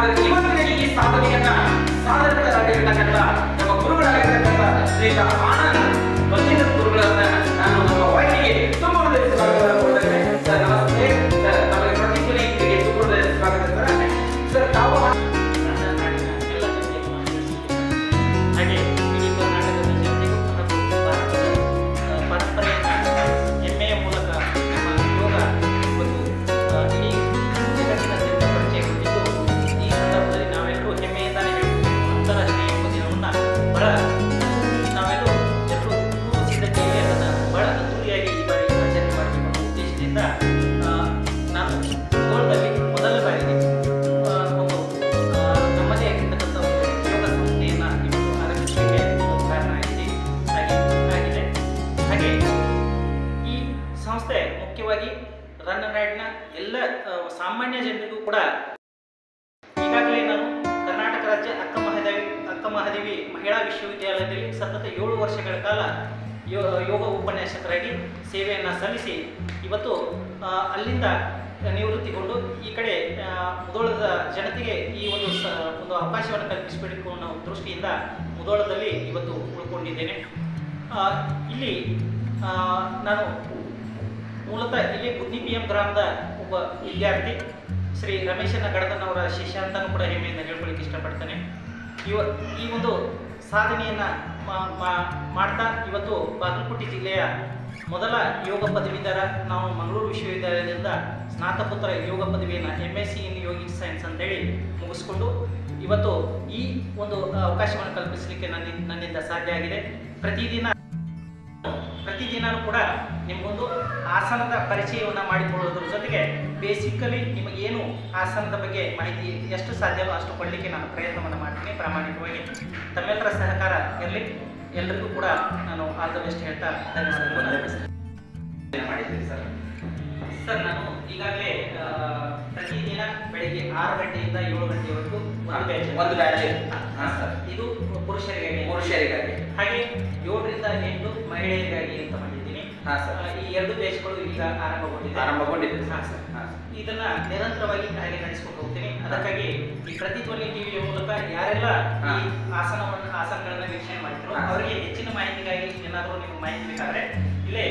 ಆದರೆ ಇವತ್ತಿನ ಈ ಸಾಧನೆಯನ್ನ ಸಾಧಕರಾಗಿರ್ತಕ್ಕಂಥ ನಮ್ಮ ಗುರುಗಳಾಗಿರ್ತಕ್ಕಂಥ ಶ್ರೀಯುತ ಆನಂದ್ ಬಂದಿದ್ದ ಗುರುಗಳನ್ನ ನಾನು ನಮ್ಮ ವಾಹಿನಿಗೆ ತುಂಬ ಸ್ವಾಗತ ಕೊಡ್ತೇನೆ. ಸರ್ ನಮಸ್ತೆ ಸರ್, ನಮಗೆ ಪ್ರತಿಧ್ವನಿ ಟಿವಿಗೆ ತುಂಬ ಸ್ವಾಗತ ಸರ್. ತಾವು ಹಾಗೆ ಇಡೀ ಕರ್ನಾಟಕದ ಜನತೆಗೂ ಹಾಗೂ ಭಾರತದ ಪರಂಪರೆಯನ್ನು ಹೆಮ್ಮೆಯ ಮೂಲಕ ನಮ್ಮ ಯೋಗ ಇವತ್ತು ಇಡೀ ಜಗತ್ತಿನ ಜನತೆ ಪರಿಚಯಗೊಂಡಿದ್ದು, ಈ ಸಂದರ್ಭದಲ್ಲಿ ನಾವೆಲ್ಲರೂ ಹೆಮ್ಮೆಯಿಂದಾನೇ ಹೇಳಬೇಕು. ಅಂತಾರಾಷ್ಟ್ರೀಯ ಯೋಗ ದಿನವನ್ನು ಬಹಳ ನಾವೆಲ್ಲರೂ ಎಲ್ಲರೂ ಪೂರ್ವ ಸಿದ್ಧತೆಯಲ್ಲಿ ಅದನ್ನು ಬಹಳ ಅದ್ದೂರಿಯಾಗಿ ಈ ಬಾರಿ ಆಚರಣೆ ಮಾಡಬೇಕು ಅನ್ನೋ ಉದ್ದೇಶದಿಂದ ನಾನು ಮುಧೋಳದಲ್ಲಿ ಮೊದಲ ಬಾರಿಗೆ ಒಂದು ನಮ್ಮದೇ ಆಗಿರ್ತಕ್ಕಂಥ ಒಂದು ಯೋಗ ಸಂಸ್ಥೆಯನ್ನು ಇವತ್ತು ಆರಂಭಿಸಲಿಕ್ಕೆ ಕಾರಣ ಆಗಿದೆ. ಹಾಗೆ ಈ ಸಂಸ್ಥೆ ಮುಖ್ಯವಾಗಿ ರನ್ ರೈಡ್ನ ಎಲ್ಲ ಸಾಮಾನ್ಯ ಜನರಿಗೂ ಕೂಡ ಈಗಾಗಲೇ ನಾನು ಕರ್ನಾಟಕ ರಾಜ್ಯ ಅಕ್ಕ ಮಹಾದೇವಿ ಮಹಿಳಾ ವಿಶ್ವವಿದ್ಯಾಲಯದಲ್ಲಿ ಸತತ 7 ವರ್ಷಗಳ ಕಾಲ ಯೋಗ ಉಪನ್ಯಾಸಕರಾಗಿ ಸೇವೆಯನ್ನು ಸಲ್ಲಿಸಿ ಇವತ್ತು ಅಲ್ಲಿಂದ ನಿವೃತ್ತಿಗೊಂಡು ಈ ಕಡೆ ಮುಧೋಳದ ಜನತೆಗೆ ಈ ಒಂದು ಅವಕಾಶವನ್ನು ಕಲ್ಪಿಸಬೇಕು ಅನ್ನೋ ದೃಷ್ಟಿಯಿಂದ ಮುಧೋಳದಲ್ಲಿ ಇವತ್ತು ಉಳ್ಕೊಂಡಿದ್ದೇನೆ. ಇಲ್ಲಿ ನಾನು ಮೂಲತಃ ಇಲ್ಲಿ ಬುದ್ಧಿ PM ಗ್ರಾಮದ ಒಬ್ಬ ವಿದ್ಯಾರ್ಥಿ, ಶ್ರೀ ರಮೇಶನ ಗಡದನವರ ಶಿಷ್ಯ ಅಂತಲೂ ಕೂಡ ಹೆಮ್ಮೆಯಿಂದ ಹೇಳ್ಕೊಳ್ಳಿಕ್ಕೆ ಇಷ್ಟಪಡ್ತೇನೆ. ಈ ಒಂದು ಸಾಧನೆಯನ್ನು ಮಾಡ್ತಾ ಇವತ್ತು ಬಾಗಲಕೋಟೆ ಜಿಲ್ಲೆಯ ಮೊದಲ ಯೋಗ ಪದವೀಧರ ನಾವು ಮಂಗಳೂರು ವಿಶ್ವವಿದ್ಯಾಲಯದಿಂದ ಸ್ನಾತಕೋತ್ತರ ಯೋಗ ಪದವಿಯನ್ನು MSc ಇನ್ ಯೋಗಿಕ್ ಸೈನ್ಸ್ ಅಂತೇಳಿ ಮುಗಿಸ್ಕೊಂಡು ಇವತ್ತು ಈ ಒಂದು ಅವಕಾಶವನ್ನು ಕಲ್ಪಿಸಲಿಕ್ಕೆ ನನ್ನಿಂದ ಸಾಧ್ಯ ಆಗಿದೆ. ಪ್ರತಿದಿನವೂ ಕೂಡ ನಿಮಗೊಂದು ಆಸನದ ಪರಿಚಯವನ್ನು ಮಾಡಿಕೊಳ್ಳೋದ್ರ ಜೊತೆಗೆ ಬೇಸಿಕಲಿ ನಿಮಗೇನು ಆಸನದ ಬಗ್ಗೆ ಮಾಹಿತಿ ಎಷ್ಟು ಸಾಧ್ಯವೋ ಅಷ್ಟು ಕೊಡಲಿಕ್ಕೆ ನಾನು ಪ್ರಯತ್ನವನ್ನು ಮಾಡ್ತೀನಿ ಪ್ರಾಮಾಣಿಕವಾಗಿ. ತಮ್ಮೆಲ್ಲರ ಸಹಕಾರ ಇರಲಿ. ಎಲ್ಲರಿಗೂ ಕೂಡ ನಾನು ಆಲ್ ದ ಬೆಸ್ಟ್ ಹೇಳ್ತಾ ಮಾಡಿದ್ದೀರಿ ಸರ್. ಸರ್, ನಾನು ಈಗಾಗಲೇ ಪ್ರತಿದಿನ ಬೆಳಿಗ್ಗೆ 6 ಗಂಟೆಯಿಂದ 7 ಗಂಟೆವರೆಗೂ ಒಂದು ಬ್ಯಾಚ್ ಸರ್, ಇದು ಪುರುಷರಿಗಾಗಿ. ಹಾಗೆ 7 ರಿಂದ 8 ಮಹಿಳೆಯರಿಗಾಗಿ ಅಂತ ಮಾಡಿದ್ದೀನಿ. ಈ 2 ಬ್ಯಾಚ್ಗಳು ಈಗ ಆರಂಭಗೊಂಡಿದೆ. ಇದನ್ನ ನಿರಂತರವಾಗಿ ಹಾಗೆ ನಡೆಸ್ಕೊಂಡು ಹೋಗ್ತೀನಿ. ಅದಕ್ಕಾಗಿ ಈ ಪ್ರತಿಧ್ವನಿ ಟಿವಿಯ ಮೂಲಕ ಯಾರೆಲ್ಲ ಈ ಆಸನಗಳನ್ನ ವೀಕ್ಷಣೆ ಮಾಡಿದ್ರು ಅವರಿಗೆ ಹೆಚ್ಚಿನ ಮಾಹಿತಿಗಾಗಿ ಏನಾದರೂ ನಿಮ್ಗೆ ಮಾಹಿತಿ ಬೇಕಾದ್ರೆ ಇಲ್ಲೇ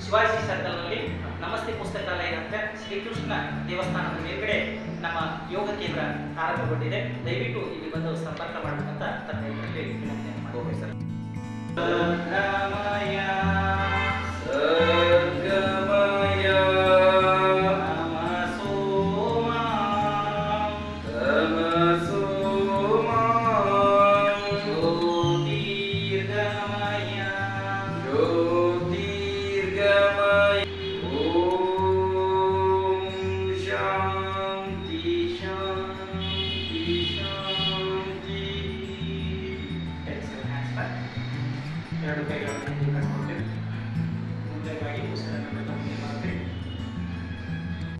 ಶಿವಾಜಿ ಸರ್ಕಲ್ನಲ್ಲಿ ನಮಸ್ತೆ ಪುಸ್ತಕಾಲಯ ಅಂತ ಶ್ರೀಕೃಷ್ಣ ದೇವಸ್ಥಾನದ ಮೇಲ್ಗಡೆ ನಮ್ಮ ಯೋಗ ಕೇಂದ್ರ ಆರಂಭಗೊಂಡಿದೆ. ದಯವಿಟ್ಟು ಇಲ್ಲಿ ಬಂದು ಸಂಪರ್ಕ ಮಾಡಬೇಕಂತ ತಮ್ಮ ವಿನಂತಿ ಮಾಡ್ತೀನಿ ಸರ್.